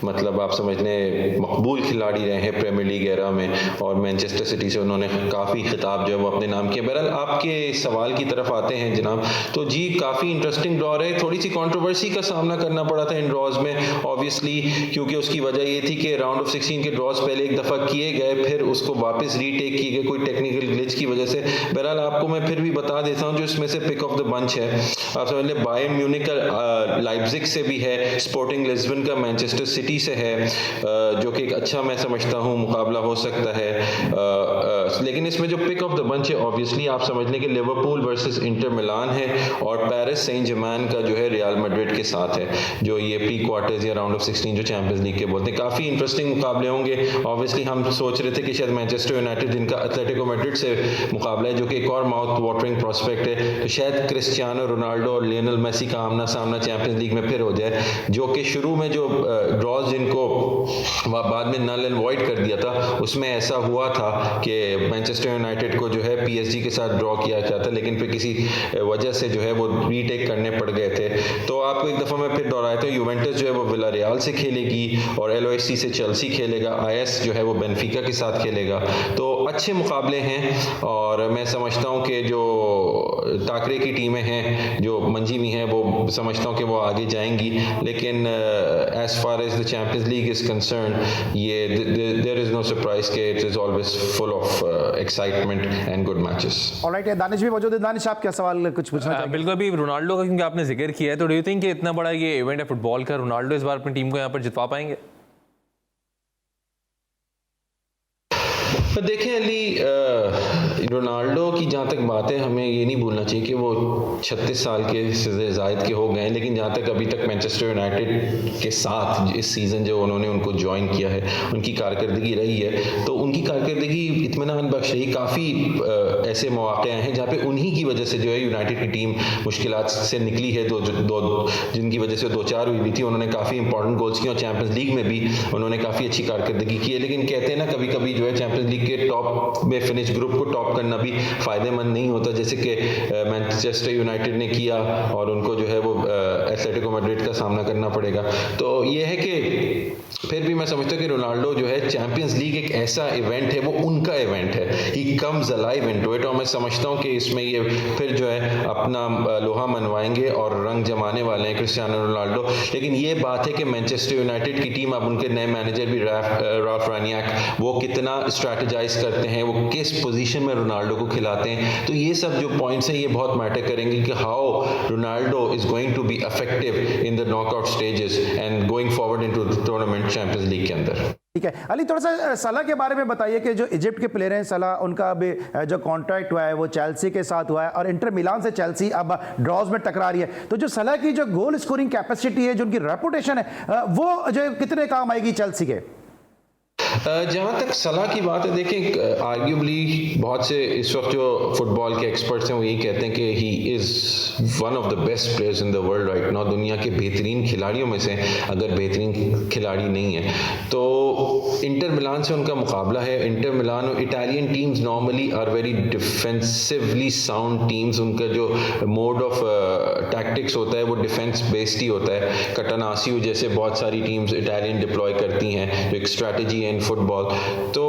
Speaker 6: मतलब आप समझ लें मकबूल खिलाड़ी रहे हैं प्रीमियर लीग एरा में, और मैनचेस्टर सिटी से उन्होंने काफ़ी खिताब जो है वो अपने नाम किए। बहरहाल आपके सवाल की तरफ आते हैं जनाब, तो जी काफ़ी इंटरेस्टिंग ड्रॉ है। थोड़ी सी कंट्रोवर्सी का सामना करना पड़ा था इन ड्रॉज में ऑब्वियसली, क्योंकि उसकी वजह ये थी कि राउंड ऑफ 16 के ड्रॉज पहले एक दफ़ा किए गए, फिर उसको वापस रीटेक किए गए कोई टेक्निकल ग्लिच की वजह से। बहरहाल आपको मैं फिर भी बता देता हूँ जो इसमें से पिक ऑफ द बंच है। आप समझ लें बायर्न म्यूनिख का लाइप्जिग से भी है, स्पोर्टिंग लिस्बन का मैनचेस्टर सिटी से है, जो कि एक अच्छा मैं समझता हूँ मुकाबला हो सकता है। लेकिन इसमें जो पिक ऑफ द बंच है ऑब्वियसली आप समझ लें कि लिवरपूल वर्सेस इंटर मिलान है, और पेरिस सेंट जर्मेन का जो है रियल मैड्रिड के साथ है, जो ये प्री क्वार्टर्स या राउंड ऑफ 16 जो चैंपियंस लीग के बोलते हैं। काफ़ी इंटरेस्टिंग मुकाबले होंगे। ऑब्वियसली हम सोच रहे थे कि शायद मैनचेस्टर यूनाइटेड जिनका एटलेटिको मैड्रिड से मुकाबला है, जो कि एक और माउथ वाटरिंग प्रोस्पेक्ट है, तो शायद क्रिस्टियानो रोनाल्डो और लियोनेल मेसी का आमना सामना चैंपियंस लीग में फिर हो जाए, जो कि शुरू में जो ड्रॉज जिनको बाद में नल एंड वॉइड कर दिया था उसमें ऐसा हुआ था कि मैनचेस्टर यूनाइटेड को जो है पीएसजी के साथ ड्रॉ किया जाता, लेकिन फिर किसी वजह से जो है वो रीटेक करने पड़ गए थे। तो आपको एक दफ़ा मैं फिर दोहराया था, यूवेंटस जो है वो विलारियल से खेलेगी और एलओएससी से चेल्सी खेलेगा, आईएस जो है वो बेनफिका के साथ खेलेगा। तो अच्छे मुकाबले हैं, और मैं समझता हूँ कि जो टाकरे की टीमें हैं जो मंजी हुई हैं वो समझता हूँ कि वो आगे जाएंगी, लेकिन as far as the champions league is concern ये देयर इज नो सरप्राइज कि it is always full of excitement and good matches.
Speaker 1: Alright, Danish भी मौजूद है। दानिश, आप क्या सवाल कुछ पूछना चाहेंगे?
Speaker 2: बिल्कुल, अभी रोनाल्डो का क्योंकि आपने जिक्र किया है, तो डू यू थिंक कि इतना बड़ा ये इवेंट है फुटबॉल का, रोनाल्डो इस बार अपनी टीम को यहाँ पर जितवा पाएंगे?
Speaker 6: देखें अली, रोनाल्डो की जहाँ तक बात है हमें ये नहीं भूलना चाहिए कि वो 36 साल के से ज़ायद के हो गए हैं, लेकिन जहाँ तक अभी तक मैनचेस्टर यूनाइटेड के साथ इस सीज़न जो उन्होंने उनको ज्वाइन किया है उनकी कारकर्दगी रही है, तो उनकी कारकर्दगी इत्मीनान बख्श रही। काफ़ी ऐसे मौक़े हैं जहाँ पे उन्हीं की वजह से जो है यूनाइटेड की टीम मुश्किलात से निकली है, दो जिनकी वजह से 2-4 हुई थी, उन्होंने काफ़ी इंपॉर्टेंट गोल्स किए और चैंपियंस लीग में भी उन्होंने काफ़ी अच्छी कारकर्दगी की है। लेकिन कहते हैं ना कभी कभी जो है चैंपियंस लीग के टॉप में फिनिश, ग्रुप को टॉप करना भी फायदेमंद नहीं होता, जैसे कि मैनचेस्टर यूनाइटेड ने किया और उनको जो है वो एटलेटिको मैड्रिड का सामना करना पड़ेगा। तो ये है कि फिर भी मैं समझता हूँ कि रोनाल्डो जो है चैंपियंस लीग एक ऐसा इवेंट है, वो उनका इवेंट है, he comes alive into it, और मैं समझता हूँ कि इसमें ये फिर जो है अपना लोहा मनवाएंगे और रंग जमाने वाले हैं क्रिस्टियानो रोनाल्डो। लेकिन ये बात है कि मैनचेस्टर यूनाइटेड की टीम, अब उनके नए मैनेजर भी राल्फ रैनियक, वो कितना स्ट्रैटेजाइज करते हैं, वो किस पोजीशन में रोनाल्डो को खिलाते हैं, तो ये सब जो पॉइंट्स हैं ये बहुत मैटर करेंगे कि how Ronaldo is going to be effective in the knockout stages and going forward into the tournament champions league के अंदर।
Speaker 1: ठीक है अली, थोड़ा सा सलाह के बारे में बताइए कि जो इजिप्ट के प्लेयर हैं सलाह, उनका अभी जो कॉन्ट्रैक्ट हुआ है वो चेल्सी के साथ हुआ है और इंटर मिलान से चेल्सी अब ड्रॉज में टकरा रही है, तो जो सलाह की जो गोल स्कोरिंग कैपेसिटी है, जो उनकी रेपुटेशन है, वो जो कितने काम आएगी चेल्सी के?
Speaker 6: जहाँ तक सलाह की बात है, देखें आर्ग्यूबली बहुत से इस वक्त जो फुटबॉल के एक्सपर्ट्स हैं वो यही कहते हैं कि he is one of the best players in the world right now, दुनिया के बेहतरीन खिलाड़ियों में से अगर बेहतरीन खिलाड़ी नहीं है तो इंटर मिलान से उनका मुकाबला है। इंटर मिलान और Italian teams normally are very defensively sound teams, उनका जो मोड ऑफ टैक्टिक्स होता है वो डिफेंस बेस्ड ही होता है। कटनासियो जैसे बहुत सारी टीम्स इटालियन डिप्लॉय करती हैं जो एक स्ट्रैटेजी है इन फुटबॉल, तो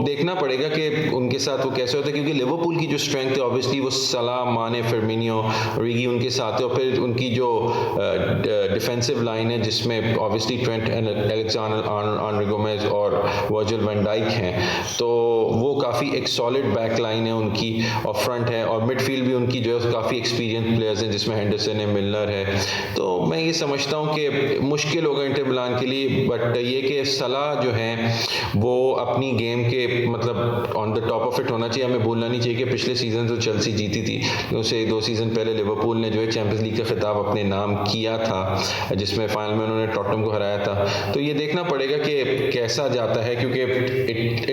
Speaker 6: देखना पड़ेगा कि उनके साथ वो कैसे होता है, क्योंकि लिवरपूल की जो स्ट्रेंथ है ऑब्वियसली वो सलाह, माने, फर्मिनियो, ओरिगी उनके साथ है, और फिर उनकी जो डिफेंसिव लाइन है जिसमें obviously Trent Alexander Arnold Gomez और वर्जिल वैन डाइक हैं, तो वो काफ़ी एक सॉलिड बैक लाइन है उनकी, और फ्रंट है, और मिडफील्ड भी उनकी जो है काफ़ी एक्सपीरियंस प्लेयर्स हैं जिसमें हेंडरसन है, मिलनर है। तो मैं ये समझता हूँ कि मुश्किल होगा इंटर मिलान के लिए, बट ये कि सलाह जो है वो अपनी गेम के मतलब on the top of it होना चाहिए। हमें भूलना नहीं चाहिए कि पिछले सीजन तो चेल्सी जीती थी, उससे 2 सीज़न पहले लिवरपूल ने जो है चैंपियंस लीग का खिताब अपने नाम किया था, जिसमें फाइनल में उन्होंने टॉटनहम को हराया था। तो ये देखना पड़ेगा कि कैसा जाता है, क्योंकि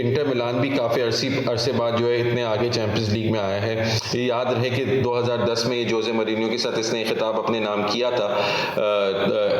Speaker 6: इंटर मिलान भी काफ़ी अरसे बाद जो है इतने आगे चैंपियंस लीग में आया है। ये याद रहे कि 2010 में ये जोसे मौरिन्यो के साथ इसने खिताब अपने नाम किया था,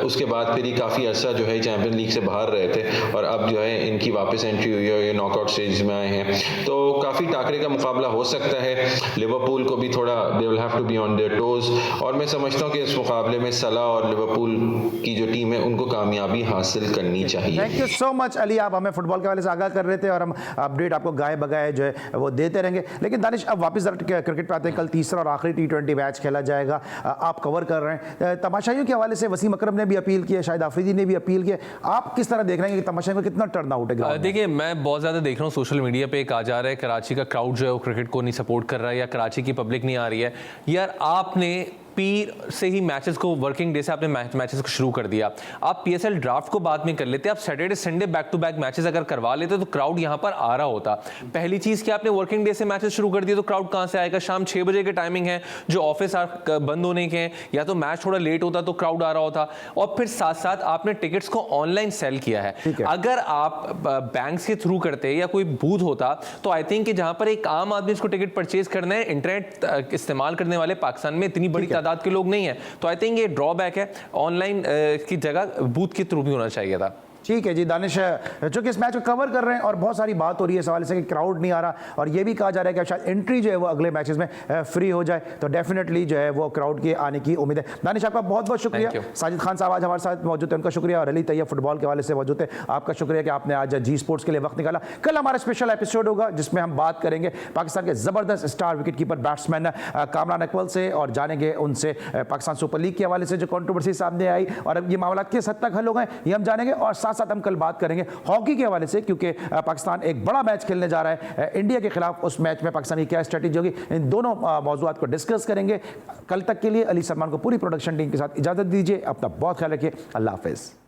Speaker 6: उसके बाद फिर ये काफ़ी अरसा जो है चैंपियंस लीग से बाहर रहे थे, और अब जो है इनकी वापस एंट्री हुई है, ये नॉकआउट स्टेज में आए हैं, तो काफ़ी टाकरे का मुकाबला हो सकता है। लिवरपूल को भी थोड़ा they will have to be on their toes, और मैं समझता हूँ कि इस मुकाबले में सलाह और लिवरपूल की जो टीम है उनको कामयाबी हासिल करनी चाहिए।
Speaker 1: Thank you so much Ali, आप हमें फुटबॉल के वाले से आगाह कर रहे थे और हम अपडेट आपको गाए बगाए जो है वो देते रहेंगे। लेकिन दानिश, अब वापस क्रिकेट पे आते हैं। कल तीसरा और आखिरी T20 मैच खेला जाएगा, आप कवर कर रहे हैं। तमाशाइयों के हवाले से वसीम अकरम ने भी अपील की है, शाहिद आफरीदी ने भी अपील की है, आप किस तरह देख रहे हैं कि तमाशाइयों का कितना टर्न आउट है?
Speaker 2: देखिए, मैं बहुत ज़्यादा देख रहा हूँ सोशल मीडिया पे एक आ जा रहा है कराची का क्राउड जो है वो क्रिकेट को नहीं सपोर्ट कर रहा है, या कराची की पब्लिक नहीं आ रही है। यार, आपने पीर से ही मैचेस को, वर्किंग डे से आपने मैचेस को शुरू कर दिया। आप PSL ड्राफ्ट को बाद में कर लेते, आप Saturday Sunday back to back matches अगर करवा लेते तो क्राउड यहां पर आ रहा होता। पहली चीज कि आपने वर्किंग डे से मैचेस शुरू कर दिए तो क्राउड कहां से आएगा? शाम 6 बजे के टाइमिंग है, जो ऑफिस बंद होने के हैं, या तो मैच थोड़ा लेट होता तो क्राउड आ रहा होता। और फिर साथ साथ आपने टिकट्स को ऑनलाइन सेल किया है। अगर आप बैंक्स के थ्रू करते या कोई बूथ होता तो आई थिंक कि जहां पर एक आम आदमी इसको टिकट परचेज करना है, इंटरनेट इस्तेमाल करने वाले पाकिस्तान में इतनी बड़ी तादाद के लोग नहीं है, तो आई थिंक ये ड्रॉबैक है। ऑनलाइन की जगह बूथ के थ्रू भी होना चाहिए था।
Speaker 1: ठीक है जी दानिश, चूंकि इस मैच को कवर कर रहे हैं और बहुत सारी बात हो रही है इस हवाले से कि क्राउड नहीं आ रहा, और ये भी कहा जा रहा है कि शायद एंट्री जो है वो अगले मैचेस में फ्री हो जाए, तो डेफिनेटली जो है वो क्राउड के आने की उम्मीद है। दानिश, आपका बहुत बहुत शुक्रिया। साजिद खान साहब आज हमारे साथ मौजूद है, उनका शुक्रिया, और अली तैयब फुटबॉल के हवाले से मौजूद है, आपका शुक्रिया कि आपने आज जी स्पोर्ट्स के लिए वक्त निकाला। कल हमारा स्पेशल एपिसोड होगा जिसमें हम बात करेंगे पाकिस्तान के ज़बरदस्त star wicket keeper batsman Kamran Iqbal से, और जानेंगे उनसे पाकिस्तान सुपर लीग के हवाले से जो कंट्रोवर्सी सामने आई और अब ये मामला किस हद तक हल हो गए ये हम जानेंगे। और साथ साथ हम कल बात करेंगे हॉकी के हवाले से, क्योंकि पाकिस्तान एक बड़ा मैच खेलने जा रहा है इंडिया के खिलाफ। उस मैच में पाकिस्तान की क्या स्ट्रेटेजी होगी, इन दोनों मौजूआत को डिस्कस करेंगे। कल तक के लिए अली सलमान को पूरी प्रोडक्शन टीम के साथ इजाजत दीजिए। अपना बहुत ख्याल रखिए। अल्लाह हाफिज़।